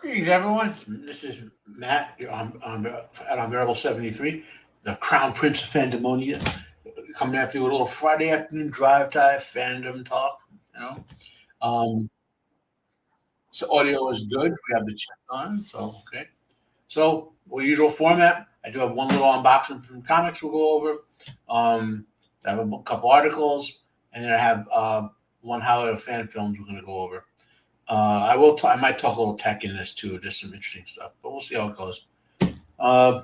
Greetings, everyone. This is Matt at Unbearable 73, the Crown Prince of Fandemonium, coming after you with a little Friday afternoon drive time fandom talk. You know, um, so audio is good. We have the chat on, so okay. So, usual format. I do have one little unboxing from comics we'll go over. I have a couple articles, and then I have one highlight of fan films we're going to go over. I will. I might talk a little tech in this too, just some interesting stuff. But we'll see how it goes. Uh,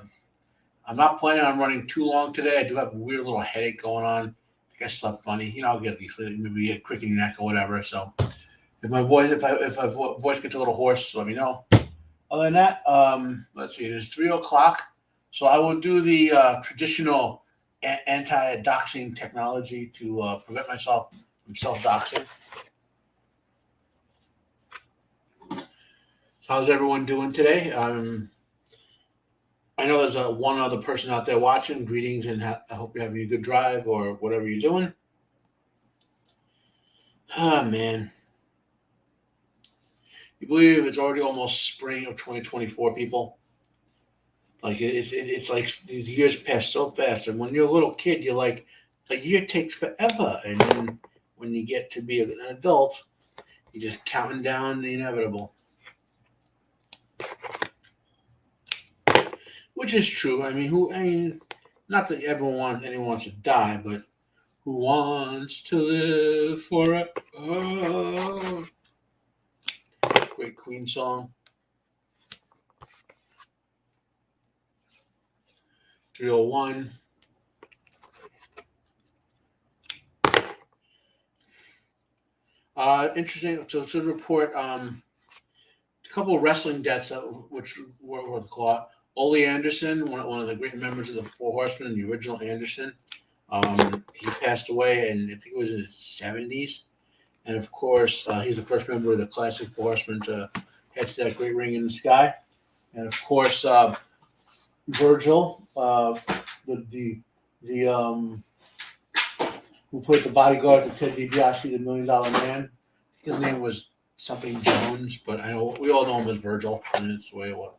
I'm not planning on running too long today. I do have a weird little headache going on. I think I slept funny. I'll get these maybe a crick in your neck or whatever. So if my voice, voice gets a little hoarse, let me know. Other than that, let's see. It is 3 o'clock, so I will do the traditional anti-doxing technology to prevent myself from self-doxing. How's everyone doing today? I know there's one other person out there watching. Greetings, and I hope you're having a good drive or whatever you're doing. Ah, man. You believe it's already almost spring of 2024, people? Like, it's like these years pass so fast. And when you're a little kid, you're like, a year takes forever. And then when you get to be an adult, you're just counting down the inevitable. Which is true. I mean, not that anyone wants to die, but who wants to live forever? Oh, great Queen song. 301. Interesting to report a couple of wrestling deaths which were worth a call. Ole Anderson, one of the great members of the Four Horsemen, the original Anderson, he passed away, and I think it was in his 70s. And of course, he's the first member of the classic Four Horsemen to head to that great ring in the sky. And of course, Virgil, the who played the bodyguard to Ted DiBiase, the $1 Million Man. His name was something Jones, but I know we all know him as Virgil, and it's the way it was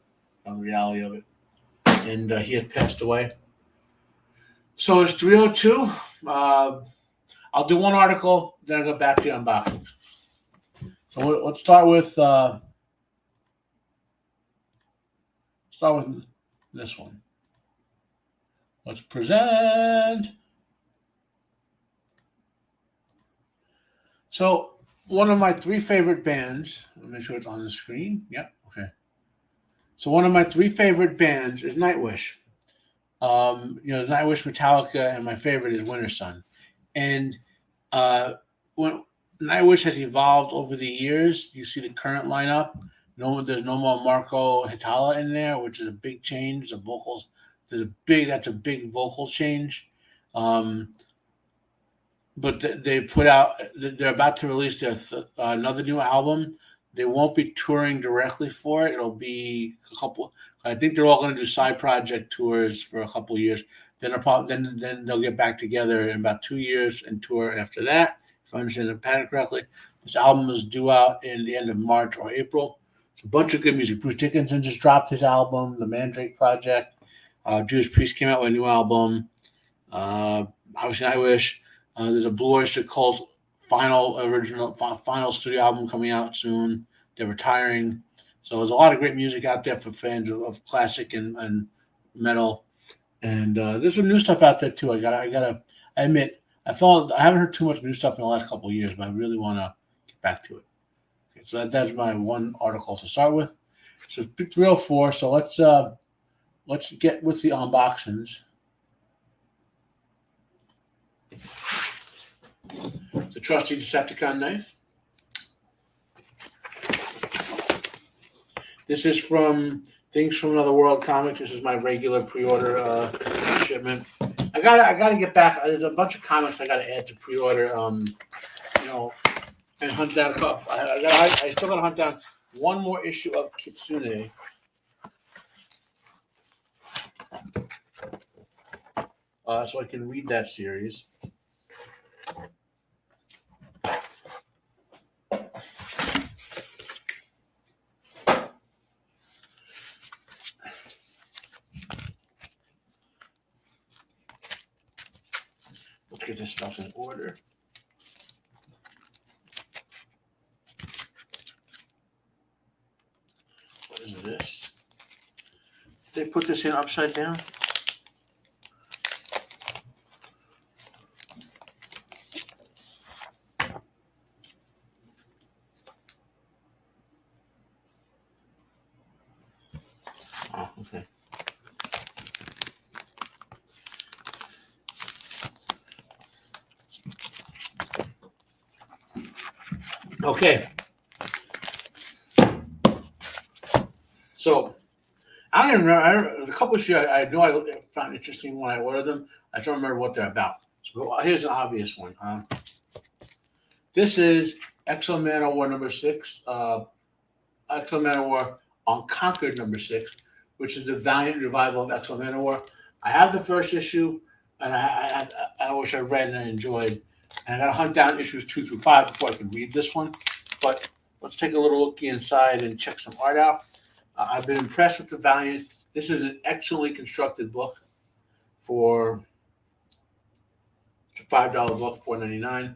on the reality of it. And he had passed away. So it's 3:02. I'll do one article, then I'll go back to the unboxings. So let's start with this one. Let's present. So one of my three favorite bands. Let me make sure it's on the screen. Yep. Okay. So one of my three favorite bands is NIGHTWISH. NIGHTWISH, Metallica, and my favorite is Winter Sun. And when NIGHTWISH has evolved over the years, you see the current lineup. There's no more Marco Hitala in there, which is a big change. The vocals, that's a big vocal change. But they're about to release their another new album. They won't be touring directly for it. It'll be a couple. I think they're all going to do side project tours for a couple of years. Then they'll get back together in about 2 years and tour after that. If I understand the pattern correctly, this album is due out in the end of March or April. It's a bunch of good music. Bruce Dickinson just dropped his album, The Mandrake Project. Judas Priest came out with a new album. Obviously, NIGHTWISH. There's a Blue Oyster Cult final studio album coming out soon. They're retiring. So there's a lot of great music out there for fans of classic and metal. And there's some new stuff out there too. I gotta admit, I haven't heard too much new stuff in the last couple of years, but I really want to get back to it. Okay, so that's my one article to start with. So 304. So let's get with the unboxings. The trusty Decepticon knife. This is from Things from Another World Comics. This is my regular pre-order shipment. I gotta get back. There's a bunch of comics I gotta add to pre-order. And hunt down a couple. I still gotta hunt down one more issue of Kitsune. So I can read that series. get this stuff in order. What is this? Did they put this in upside down? Oh, okay. Okay. So I don't remember. A couple of shows I know I found interesting when I ordered them. I don't remember what they're about. So here's an obvious one. This is Exo Man of War number 6. Exo Man of War Unconquered number 6, which is the Valiant revival of Exo Man of War. I have the first issue, and I wish I read and I enjoyed. And I got to hunt down issues 2 through 5 before I can read this one. But let's take a little look inside and check some art out. I've been impressed with the Valiant. This is an excellently constructed book for a $5 book, $4.99.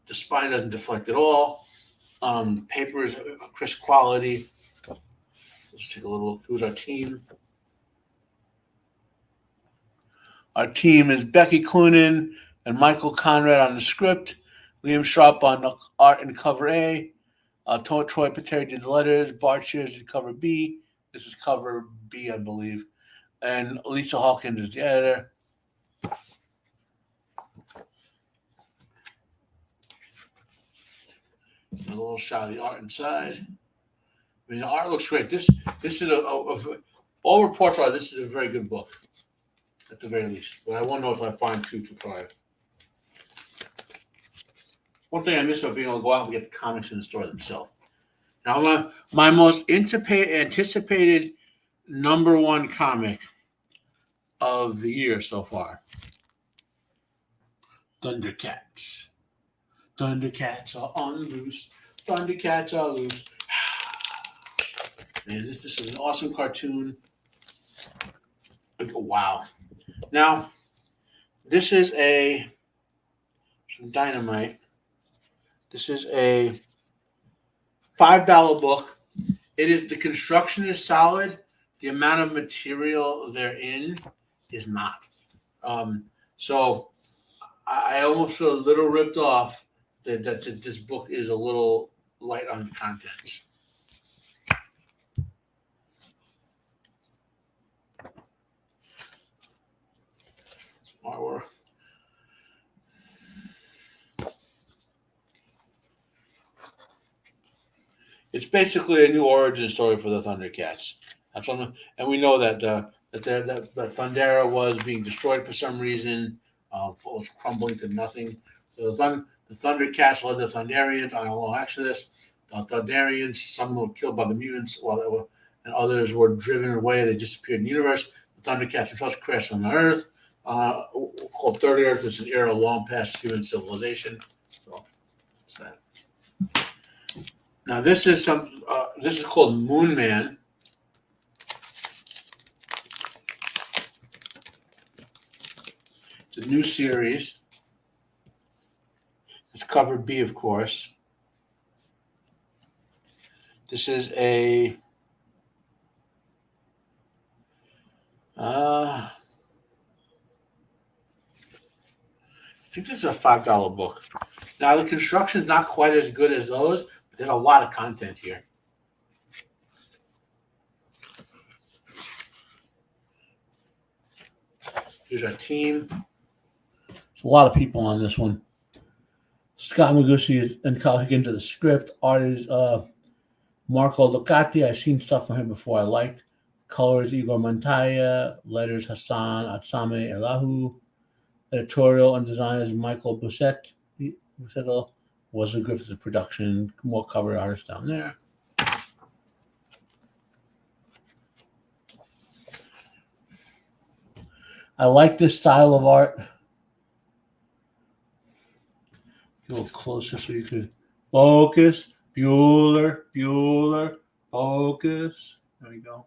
The spine doesn't deflect at all. The paper is crisp quality. Let's take a little look. Who's our team? Our team is Becky Cloonan and Michael Conrad on the script, Liam Sharp on the art and cover A, Troy Pateri did the letters, Bart Shears did cover B. This is cover B, I believe. And Lisa Hawkins is the editor. A little shot of the art inside. I mean, the art looks great. This is all reports are this is a very good book, at the very least. But I won't know if I find 2 through 5. One thing I miss about being able to go out and get the comics in the store themselves. Now, my most anticipated number 1 comic of the year so far, Thundercats. Thundercats are on the loose. Thundercats are loose. Man, this is an awesome cartoon. Wow. Now, this is some dynamite. This is a $5 book. The construction is solid. The amount of material therein is not. So I almost feel a little ripped off that this book is a little light on contents. Artwork. It's basically a new origin story for the Thundercats. That's and we know that that Thundera was being destroyed for some reason, was crumbling to nothing. So the Thundercats led the Thunderians on a long exodus. The Thunderians, some were killed by the mutants, and others were driven away. They disappeared in the universe. The Thundercats themselves crashed on the Earth, called Third Earth. It's an era long past human civilization. So that's that. Now this is called Moon Man. It's a new series. It's cover B, of course. This is I think this is a $5 book. Now the construction is not quite as good as those, but there's a lot of content here. Here's our team. There's a lot of people on this one. Scott Magusi and Kyle Higgins are the script. Art is Marco Locati. I've seen stuff from him before I liked. Colors Igor Montaya. Letters Hassan Atsame Elahu. Editorial and design is Michael Bussetto. Was a Griffiths production. More cover artists down there. I like this style of art. A little closer so you could focus. Bueller, focus. There we go.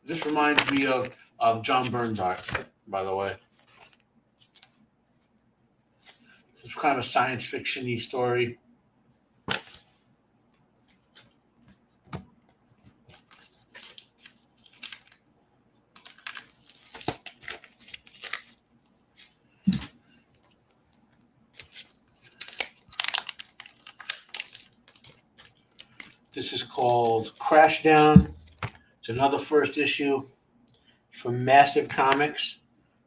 This reminds me of John Byrne's art, by the way. It's kind of a science fiction-y story. This is called Crashdown. It's another first issue from Massive Comics,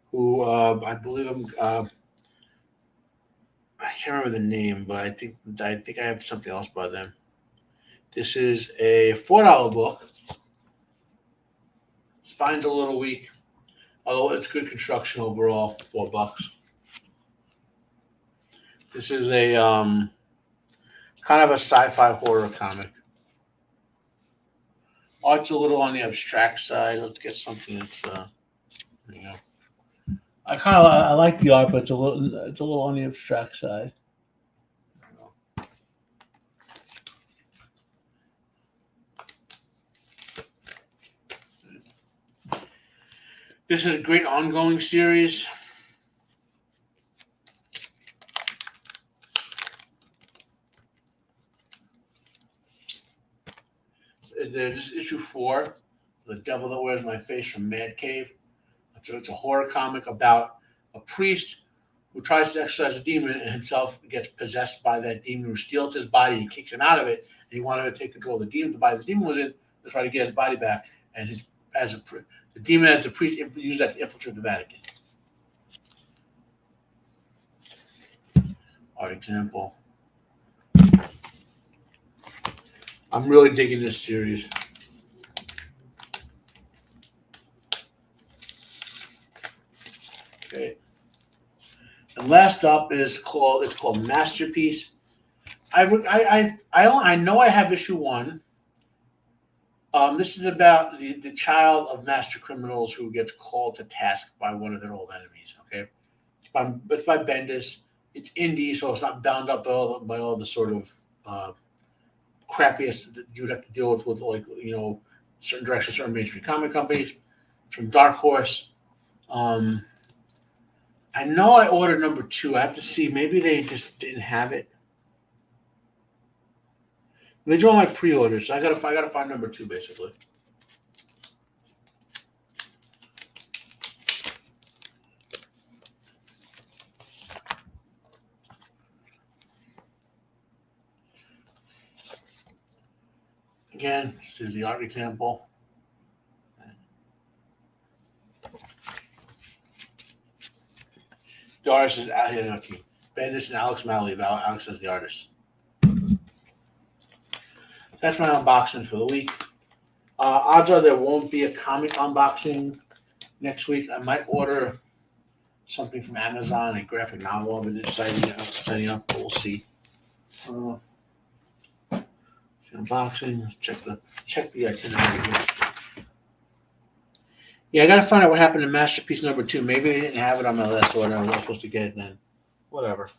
who I believe I can't remember the name, but I think I have something else by them. This is a $4 book. Spine's a little weak, although it's good construction overall. $4. This is a kind of a sci-fi horror comic. Art's a little on the abstract side. Let's get something that's you know. I like the art, but it's a little on the abstract side. This is a great ongoing series. There's issue 4, The Devil That Wears My Face from Mad Cave. It's a horror comic about a priest who tries to exorcise a demon and himself gets possessed by that demon, who steals his body and kicks him out of it. And he wanted to take control of the demon. The body the demon was in to try to get his body back. And the demon, as the priest, used that to infiltrate the Vatican. Art example. I'm really digging this series. Okay. And last up is called Masterpiece. I know I have issue 1. This is about the child of master criminals who gets called to task by one of their old enemies. Okay, it's by Bendis. It's indie, so it's not bound up by all the sort of crappiest that you'd have to deal with like certain directions, certain mainstream comic companies. From Dark Horse. I know I ordered number 2. I have to see. Maybe they just didn't have it. They do all my pre-orders, so I gotta find number 2 basically. Again, this is the art example. The artist is Bendis and Alex Malley. Alex is the artist. That's my unboxing for the week. Odds are there won't be a comic unboxing next week. I might order something from Amazon, a graphic novel. I've been setting up, but we'll see. Unboxing. Check the itinerary here. Yeah, I got to find out what happened to Masterpiece number 2. Maybe they didn't have it on my last order. I was supposed to get it then. Whatever.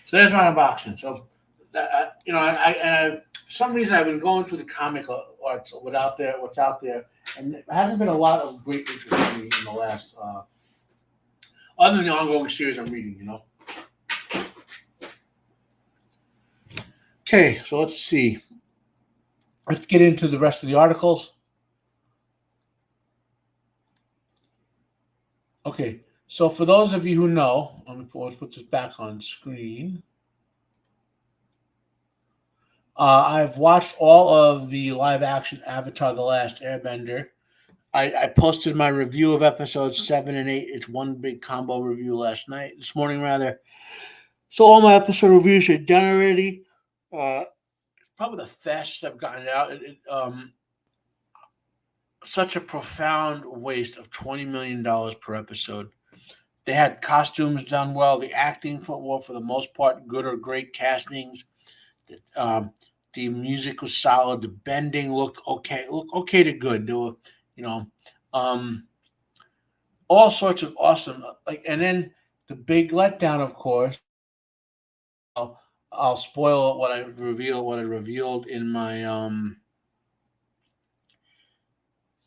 So there's my unboxing. So, for some reason I've been going through the comic arts, what's out there, and there hasn't been a lot of great interest in me in the last, other than the ongoing series I'm reading. Okay, so let's see. Let's get into the rest of the articles. Okay, so for those of you who know, let's put this back on screen. I've watched all of the live-action Avatar: The Last Airbender. I posted my review of episodes 7 and 8. It's one big combo review this morning rather. So all my episode reviews are done already. Probably the fastest I've gotten it out. Such a profound waste of $20 million per episode. They had costumes done well. The acting for the most part, good or great castings. The music was solid. The bending looked okay. Looked okay to good. There were, all sorts of awesome. And then the big letdown, of course. I'll spoil what I revealed in my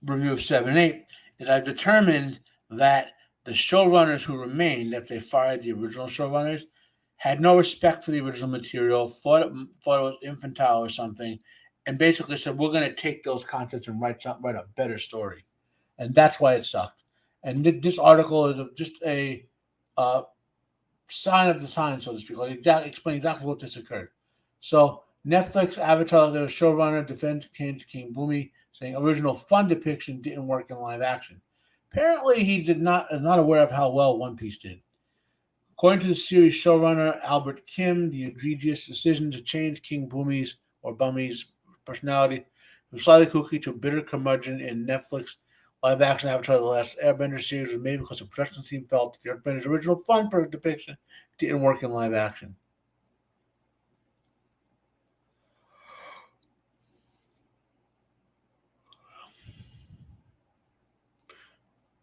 review of 7 and 8 is I've determined that the showrunners who remain, that they fired the original showrunners, had no respect for the original material, thought it was infantile or something, and basically said, "We're going to take those concepts and write a better story," and that's why it sucked. And this article is just a sign of the times, so to speak. Like explain exactly what this occurred. So Netflix Avatar, the showrunner, defends King Bumi, saying original fun depiction didn't work in live action. Apparently, he is not aware of how well One Piece did. According to the series showrunner Albert Kim, the egregious decision to change King Bumi's personality from slightly kooky to bitter curmudgeon in Netflix live action Avatar The Last Airbender series was made because the production team felt that the Airbender's original fun depiction didn't work in live action.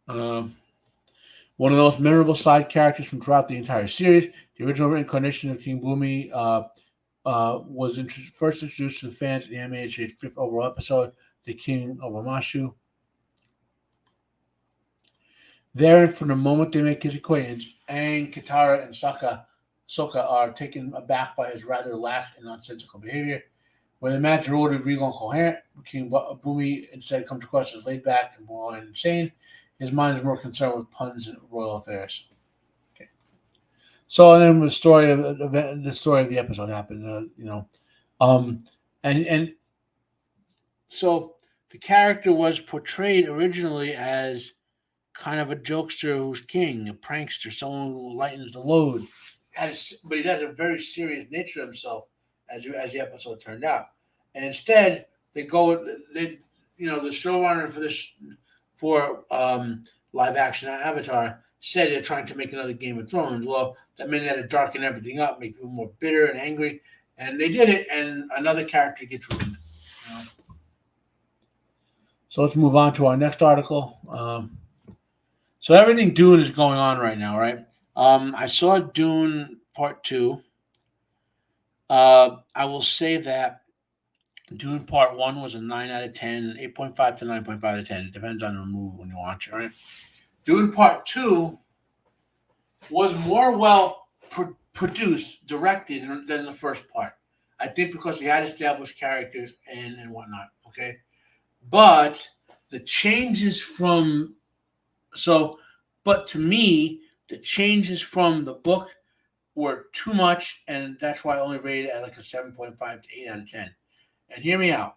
One of the most memorable side characters from throughout the entire series, the original reincarnation of King Bumi was first introduced to the fans in the animated fifth overall episode, The King of Amashu. There, from the moment they make his acquaintance, Aang, Katara, and Sokka are taken aback by his rather lax and nonsensical behavior. When the match ruled regal and coherent, King Bumi instead comes across as laid back and borderline insane. His mind is more concerned with puns and royal affairs. Okay. So then the story of the episode happened, and so the character was portrayed originally as kind of a jokester who's king, a prankster, someone who lightens the load. But he has a very serious nature to himself, as the episode turned out. And instead, the showrunner for live action Avatar said they're trying to make another Game of Thrones. Well, that meant they had to darken everything up, make people more bitter and angry, and they did it. And another character gets ruined. So let's move on to our next article. So everything Dune is going on right now, right? I saw Dune Part 2. I will say that Dune Part 1 was a 9 out of 10, 8.5 to 9.5 out of 10. It depends on the mood when you watch it, right? Dune Part 2 was more well produced, directed than the first part. I think because he had established characters and whatnot, okay? But the changes but to me, the changes from the book were too much, and that's why I only rated it at like a 7.5 to 8 out of 10. And hear me out.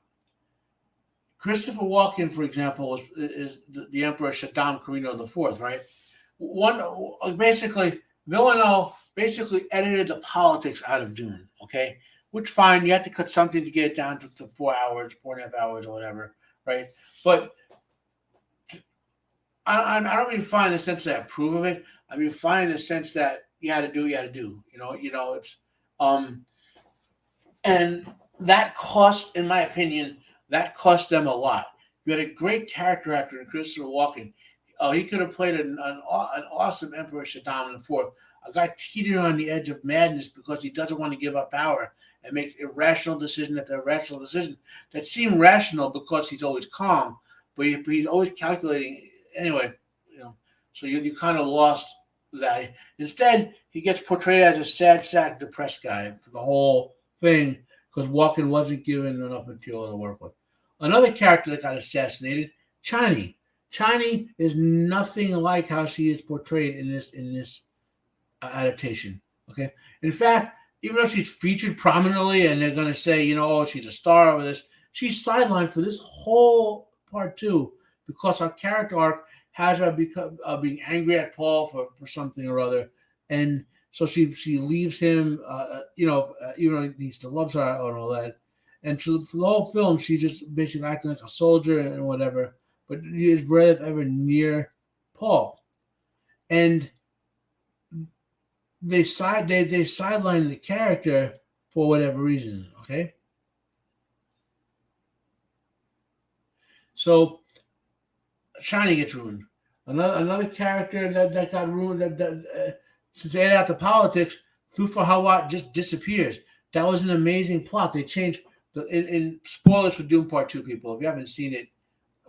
Christopher Walken, for example, is the Emperor Shaddam Carino IV, right? Villeneuve basically edited the politics out of Dune, okay? Which, fine, you have to cut something to get it down to 4 hours, 4.5 hours, or whatever, right? But I don't mean fine in the sense that I approve of it. I mean fine in the sense that you had to do. It's and that cost, in my opinion, them a lot. You had a great character actor in Christopher Walken. He could have played an awesome Emperor Shaddam IV, a guy teetering on the edge of madness because he doesn't want to give up power and make irrational decision after irrational decision that seem rational because he's always calm, but he's always calculating. Anyway, so you kind of lost that. Instead, he gets portrayed as a sad sack, depressed guy for the whole thing because Walken wasn't given enough material to work with. Another character that got assassinated, Chani. Chani is nothing like how she is portrayed in this adaptation. Okay, in fact, even though she's featured prominently and they're going to say, she's a star over this, she's sidelined for this whole part 2 because her character arc has her being angry at Paul for something or other, and so she leaves him, even though he still loves her and all that. And for the whole film, she just basically acting like a soldier and whatever, but he is rarely ever near Paul. And they sideline the character for whatever reason, okay? So Shiny gets ruined. Another character that got ruined since they added out the politics, Thufa Hawat just disappears. That was an amazing plot. They changed in spoilers for Dune Part 2, people, if you haven't seen it,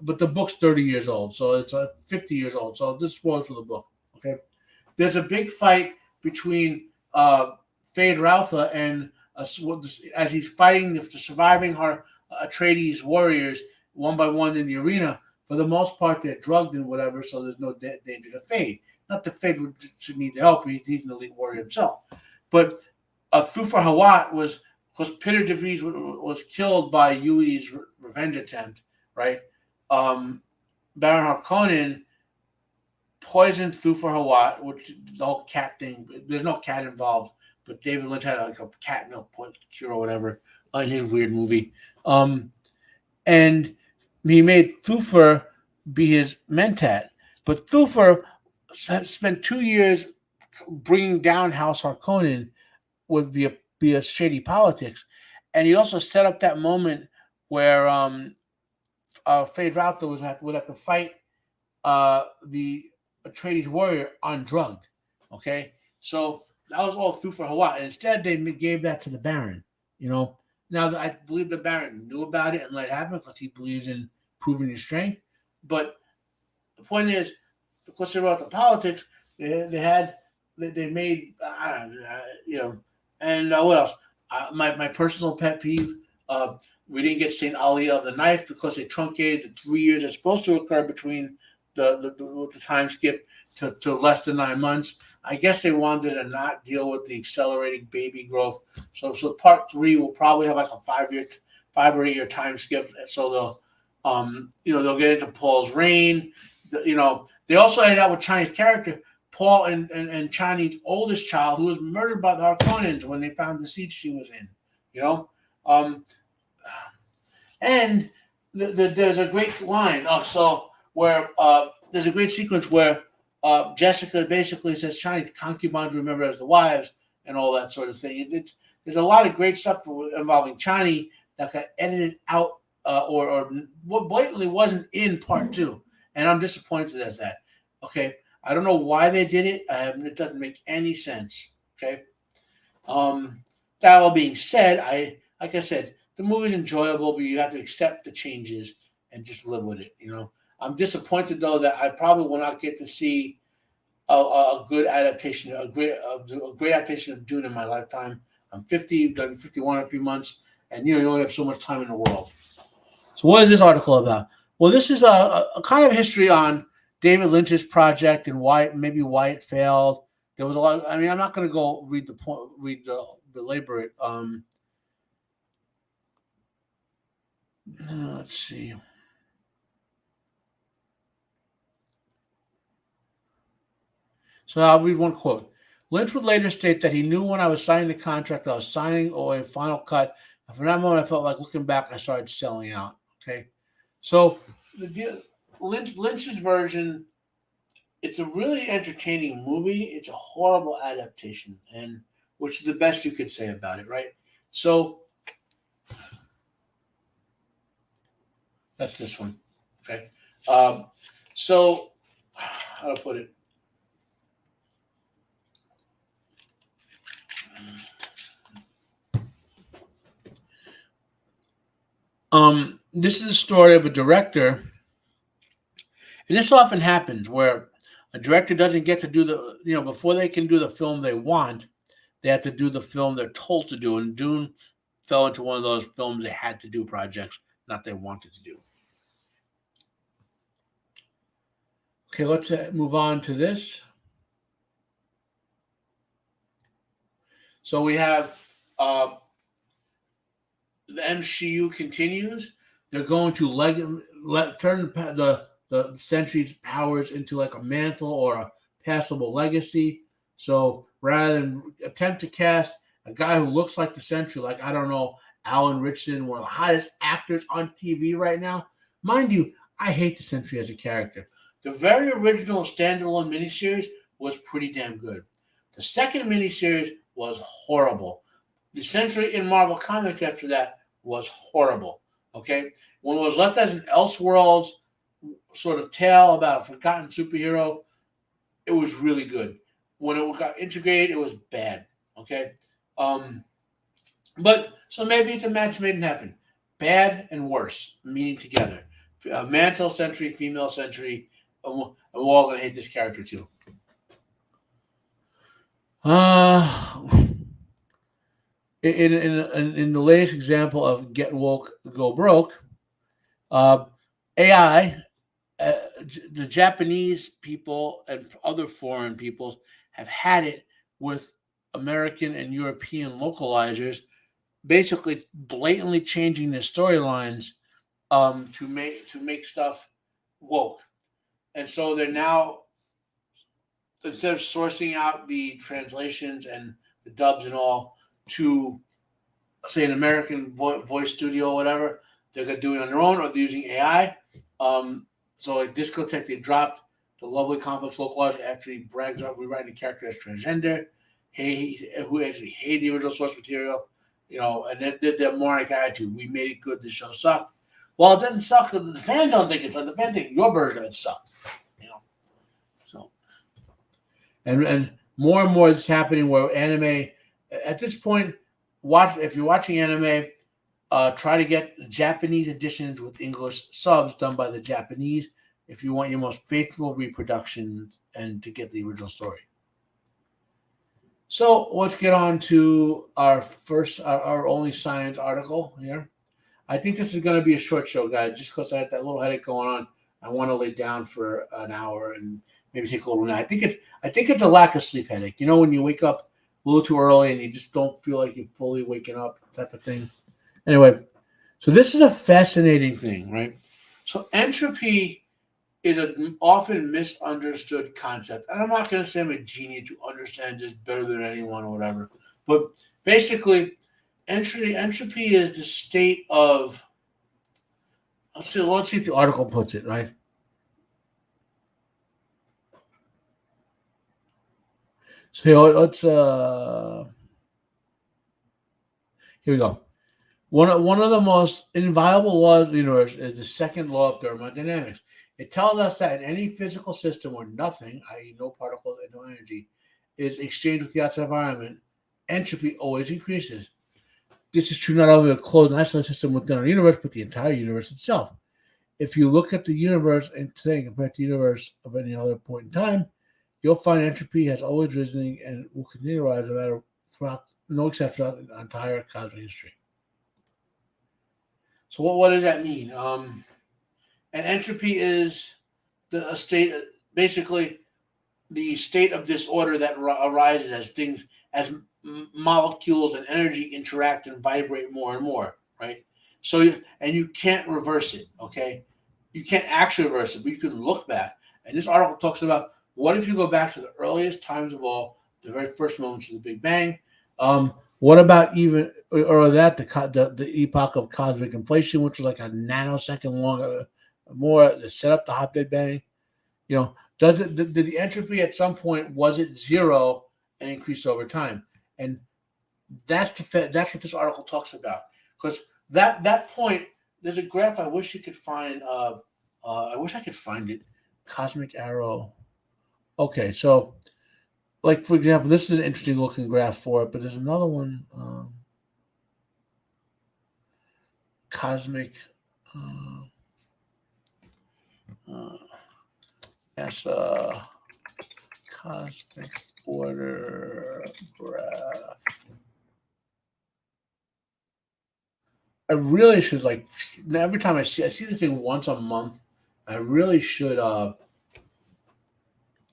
but the book's 30 years old, so it's 50 years old. So this spoils for the book. Okay, there's a big fight between Fade Ralpha, and as he's fighting the surviving Atreides warriors one by one in the arena. For the most part, they're drugged and whatever, so there's no danger to Fade. Not that Fade should need the help; he's an elite warrior himself. But Thufir Hawat was Peter DeVries was killed by Yui's revenge attempt, right? Baron Harkonnen poisoned Thufir Hawat, which the whole cat thing. There's no cat involved, but David Lynch had like a cat milk cure or whatever in his weird movie. And he made Thufir be his mentat. But Thufir spent 2 years bringing down House Harkonnen with via shady politics. And he also set up that moment where Fade Ralpha would have to fight the Atreides warrior undrugged. Okay? So that was all Thufir Hawat. And instead, they gave that to the Baron. Now, I believe the Baron knew about it and let it happen because he believes in proving his strength. But the point is, because they wrote the politics, they made, and what else? My personal pet peeve, we didn't get St. Ali of the Knife because they truncated the 3 years that's supposed to occur between the time skip to less than 9 months. I guess they wanted to not deal with the accelerating baby growth. So part 3 will probably have like a 5 or 8 year time skip. So they'll get into Paul's reign. They also ended out with Chani's character, Paul and Chani's oldest child, who was murdered by the Harkonnens when they found the seat she was in. And there's a great line where there's a great sequence where Jessica basically says Chani concubines remember as the wives and all that sort of thing. There's a lot of great stuff involving Chani that got edited out or blatantly wasn't in part 2, and I'm disappointed at that. Okay, I don't know why they did it. It doesn't make any sense. Okay, that all being said, like I said, the movie's enjoyable, but you have to accept the changes and just live with it. I'm disappointed though that I probably will not get to see a good adaptation, a great adaptation of Dune in my lifetime. I'm 50, done 51 in a few months, and you only have so much time in the world. So what is this article about? Well, this is a kind of history on David Lynch's project and why it failed. There was a lot. I'm not going to go belabor it. Let's see. So I'll read one quote. Lynch would later state that he knew when I was signing the contract, I was signing a final cut. And from that moment, I felt like looking back, I started selling out. Okay. So Lynch's version, it's a really entertaining movie. It's a horrible adaptation, and which is the best you could say about it, right? So that's this one. Okay. So how to put it? This is a story of a director, and this often happens where a director doesn't get to do before they can do the film they want, they have to do the film they're told to do. And Dune fell into one of those films they had to do projects, not they wanted to do. Okay, let's move on to this. So we have the MCU continues. They're going to turn the Sentry's powers into like a mantle or a passable legacy. So rather than attempt to cast a guy who looks like the Sentry, like, I don't know, Alan Ritchson, one of the hottest actors on TV right now. Mind you, I hate the Sentry as a character. The very original standalone miniseries was pretty damn good. The second miniseries was horrible. The Sentry in Marvel Comics after that was horrible. Okay? When it was left as an Elseworlds sort of tale about a forgotten superhero, it was really good. When it got integrated, it was bad. Okay? But so maybe it's a match made in heaven. Bad and worse meeting together. Mantle Sentry, female Sentry, and we're all going to hate this character too. in the latest example of get woke, go broke, AI, the Japanese people and other foreign peoples have had it with American and European localizers, basically blatantly changing their storylines to make stuff woke. And so they're now, instead of sourcing out the translations and the dubs and all to, say, an American voice studio or whatever, they're gonna do it on their own, or they're using AI. So like Discotek, they dropped the lovely complex localizer after he brags about rewriting the character as transgender. Who actually hated the original source material, and then did their moronic attitude. We made it good. The show sucked. Well, it didn't suck. The fans don't think it's like the fans think your version of it sucked. So and more and more it's happening where anime at this point, if you're watching anime, try to get Japanese editions with English subs done by the Japanese if you want your most faithful reproductions and to get the original story. So let's get on to our only science article here. I think this is going to be a short show, guys, just because I had that little headache going on. I want to lay down for an hour and maybe take a little nap. I think it's a lack of sleep headache. When you wake up a little too early and you just don't feel like you're fully waking up, type of thing. Anyway, so this is a fascinating thing, right? So entropy is an often misunderstood concept. And I'm not going to say I'm a genius to understand this better than anyone or whatever. But basically, entropy is the state of, let's see if the article puts it, right? So let's here we go. One of the most inviolable laws of the universe is the second law of thermodynamics. It tells us that in any physical system where nothing, i.e., no particles and no energy, is exchanged with the outside environment, entropy always increases. This is true not only of a closed and isolated system within our universe, but the entire universe itself. If you look at the universe and today compared to the universe of any other point in time, you'll find entropy has always risen and will continue to rise no matter throughout no exception throughout the entire cosmic history. So what does that mean? And entropy is a state, basically the state of disorder that arises as molecules and energy interact and vibrate more and more, right? So you can't reverse it, okay? You can't actually reverse it, but you can look back. And this article talks about, what if you go back to the earliest times of all, the very first moments of the Big Bang? What about even or that the epoch of cosmic inflation, which was like a nanosecond long, more to set up the hot Big Bang? Did the entropy at some point, was it zero and increased over time? And that's what this article talks about. Because that point, there's a graph I wish you could find. I wish I could find it. Cosmic arrow. Okay, so like for example, this is an interesting looking graph for it, but there's another one. Cosmic. Yes, cosmic order graph. I really should, like, every time I see this thing once a month. I really should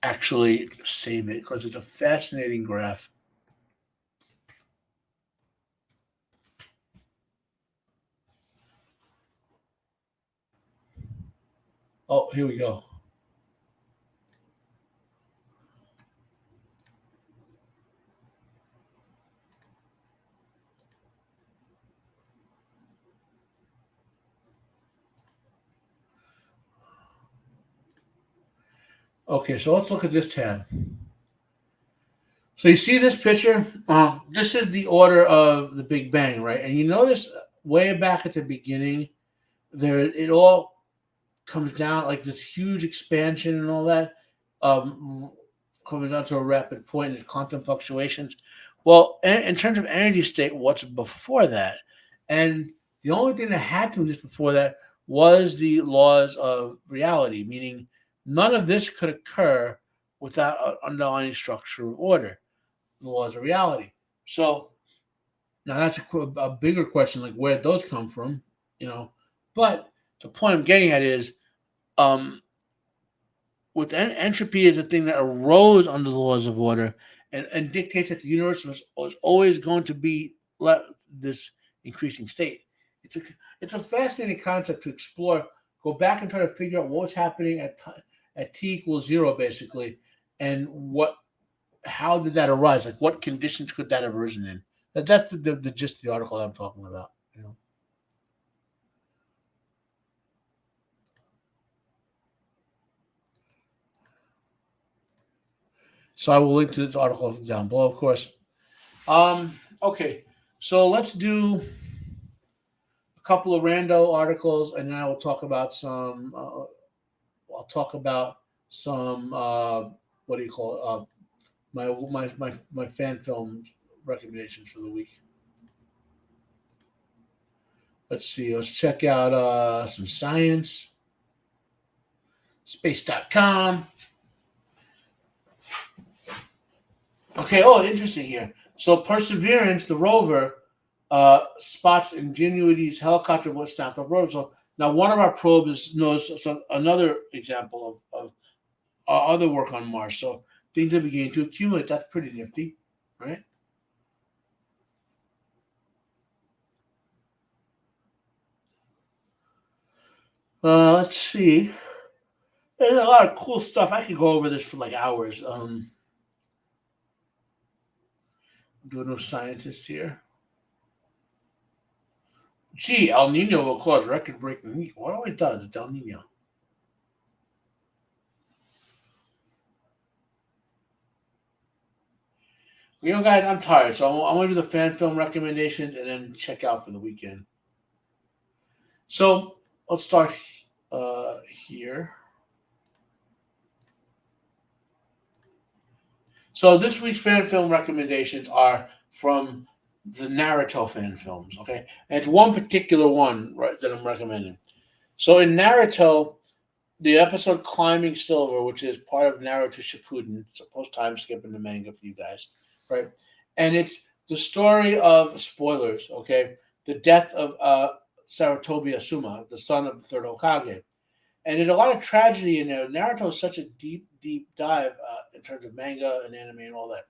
actually save it because it's a fascinating graph. Oh, here we go. Okay, so let's look at this tab. So you see this picture? This is the order of the Big Bang, right? And you notice way back at the beginning, it all comes down like this huge expansion and all that, comes down to a rapid point in quantum fluctuations. Well, in terms of energy state, what's before that? And the only thing that had to exist before that was the laws of reality, meaning none of this could occur without an underlying structure of order, the laws of reality. So Now that's a bigger question, like where those come from, you know. But the point I'm getting at is, um, with entropy is a thing that arose under the laws of order and dictates that the universe was always going to be this increasing state. It's a it's a fascinating concept to explore. Go back and try to figure out what was happening at t equals zero, basically, and how did that arise? Like, what conditions could that have arisen in? That's the gist of the article I'm talking about. You know. So I will link to this article down below, of course. Okay, so let's do a couple of rando articles, and then I will talk about some. I'll talk about some. What do you call it? My fan film recommendations for the week. Let's see. Let's check out some science. Space.com. Okay. Oh, interesting here. So Perseverance, the rover, spots Ingenuity's helicopter was snapped off rotor. So now one of our probes knows another example of other work on Mars. So things are beginning to accumulate. That's pretty nifty, right? Let's see. There's a lot of cool stuff. I could go over this for like hours. I'm doing no scientists here. Gee, El Nino will cause record-breaking heat. What always does? It's El Nino. You know, guys, I'm tired, so I'm going to do the fan film recommendations and then check out for the weekend. So let's start here. So this week's fan film recommendations are from the Naruto fan films. Okay, and it's one particular one, right, that I'm recommending. So in Naruto, the episode "Climbing Silver," which is part of Naruto Shippuden, supposed time skip in the manga for you guys, right? And it's the story of spoilers. Okay, the death of Sarutobi Asuma, the son of the third Hokage, and there's a lot of tragedy in there. Naruto is such a deep, deep dive in terms of manga and anime and all that,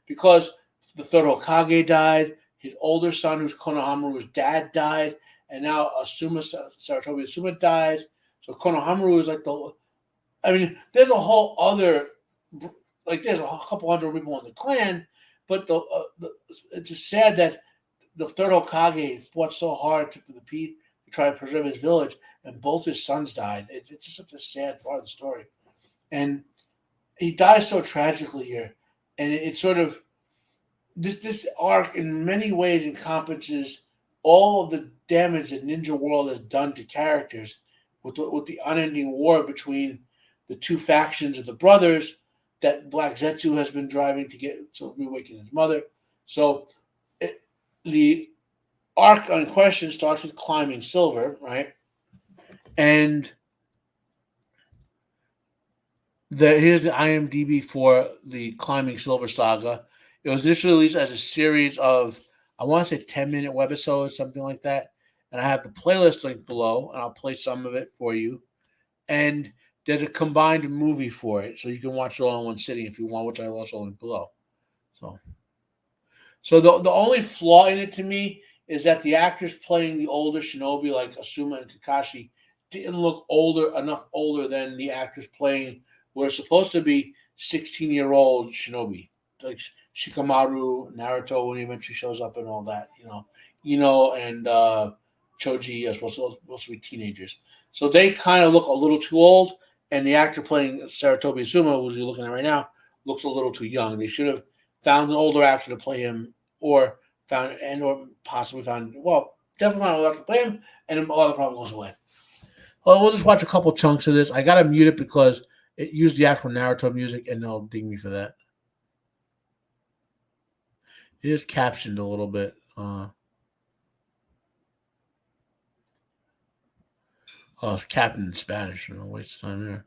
because the third Hokage died, his older son, who's Konohamaru's dad, died, and now Sarutobi Asuma dies. So Konohamaru is like the. I mean, there's a whole other, like there's a couple hundred people in the clan, but it's just sad that the third Hokage fought so hard for the peace to try to preserve his village, and both his sons died. It's just such a sad part of the story, and he dies so tragically here, and it's sort of this arc in many ways encompasses all of the damage that Ninja World has done to characters with the unending war between the two factions of the brothers that Black Zetsu has been driving to get to reawaken his mother. So the arc in question starts with climbing silver, right? And here's the IMDb for the Climbing Silver saga. It was initially released as a series of, I want to say, 10-minute webisodes, something like that. And I have the playlist link below, and I'll play some of it for you. And there's a combined movie for it, so you can watch it all in one sitting if you want, which I also link below. So the only flaw in it to me is that the actors playing the older shinobi, like Asuma and Kakashi, didn't look enough older than the actors playing what are supposed to be 16-year-old shinobi, like Shikamaru, Naruto when he eventually shows up and all that. And Choji are supposed to be teenagers, so they kind of look a little too old. And the actor playing Sarutobi Asuma, who's you're looking at right now, looks a little too young. They should have found an older actor to play him, or possibly found, well, definitely found an older actor to play him, and a lot of the problem goes away. Well, we'll just watch a couple chunks of this. I gotta mute it because it used the actual Naruto music, and they'll ding me for that. It is captioned a little bit. It's captioned in Spanish. No waste of time here.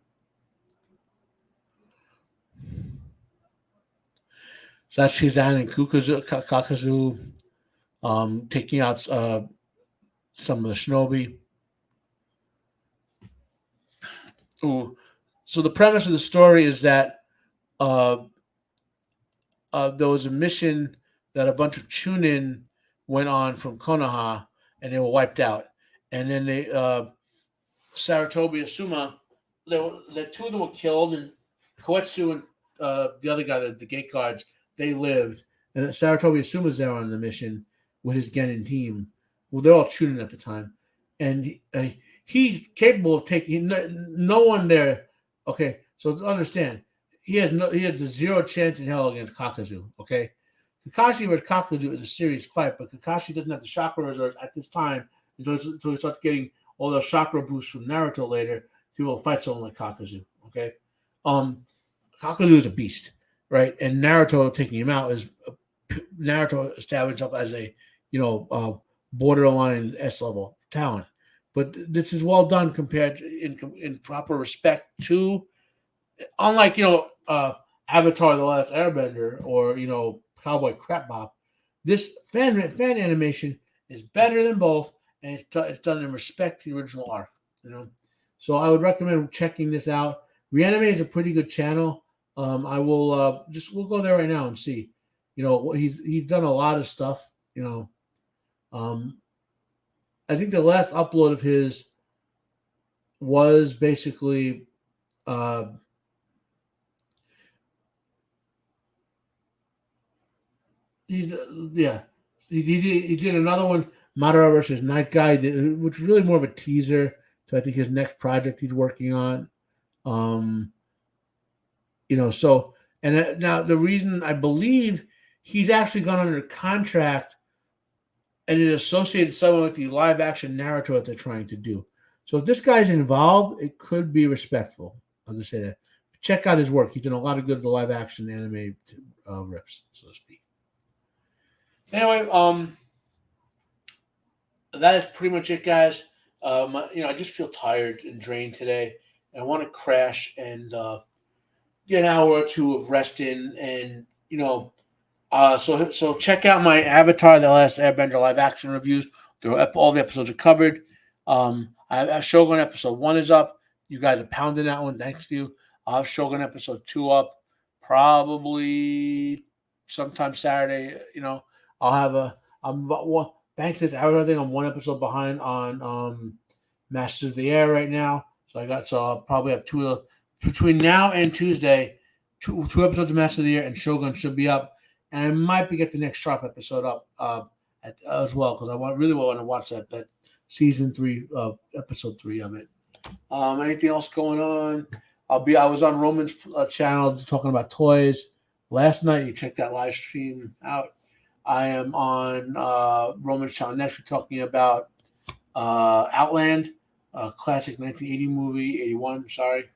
So that's Shizan and Kakazu. taking out some of the shinobi. Ooh. So the premise of the story is that there was a mission that a bunch of Chunin went on from Konoha, and they were wiped out. And then they Saratobi Asuma, the two of them were killed, and Koetsu and the other guy, the gate guards, they lived. And Saratobi Asuma's there on the mission with his Genin team. Well, they're all Chunin at the time, and he's capable of taking no one there. Okay, so understand, he has a zero chance in hell against Kakazu. Okay, Kakashi versus Kakazu is a serious fight, but Kakashi doesn't have the chakra reserves at this time until he starts getting all the chakra boosts from Naruto later to be able to fight someone like Kakazu. Okay, Kakazu is a beast, right? And Naruto taking him out is Naruto established up as a borderline S level talent. But this is well done compared in proper respect to, unlike Avatar: The Last Airbender or Cowboy Crap Bop. This fan animation is better than both, and it's done in respect to the original arc. So I would recommend checking this out. Reanimate is a pretty good channel. I will we'll go there right now and see. He's done a lot of stuff. I think the last upload of his was basically he did another one, Madara versus Night Guy, which was really more of a teaser to I think his next project he's working on. So now the reason I believe he's actually gone under contract and it associated someone with the live action Naruto that they're trying to do. So if this guy's involved, it could be respectful. I'll just say that. Check out his work. He's done a lot of good at the live action anime rips, so to speak. Anyway, that is pretty much it, guys. I just feel tired and drained today, and I want to crash and get an hour or two of rest in, and so check out my Avatar: The Last Airbender live action reviews. All the episodes are covered. I have Shogun episode 1 is up. You guys are pounding that one. Thanks to you. I'll have Shogun episode 2 up probably sometime Saturday. I'll have thanks to this Avatar thing, I'm one episode behind on Masters of the Air right now. So I'll probably have two between now and Tuesday. Two episodes of Masters of the Air and Shogun should be up. And I might get the next Sharp episode up as well, because I really want to watch that season 3, episode 3 of it. Anything else going on? I was on Roman's channel talking about toys last night. You check that live stream out. I am on Roman's channel next. We're talking about Outland, classic 1980 movie, 81. Sorry,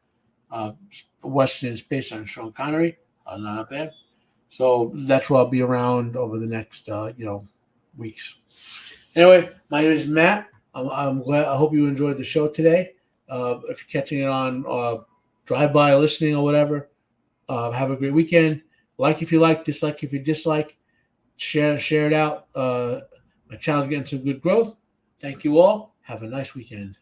Western space on Sean Connery. Not bad. So that's where I'll be around over the next weeks. Anyway, my name is Matt. I'm glad. I hope you enjoyed the show today. If you're catching it on drive-by listening or whatever, have a great weekend. Like if you like, dislike if you dislike. Share it out. My channel's getting some good growth. Thank you all. Have a nice weekend.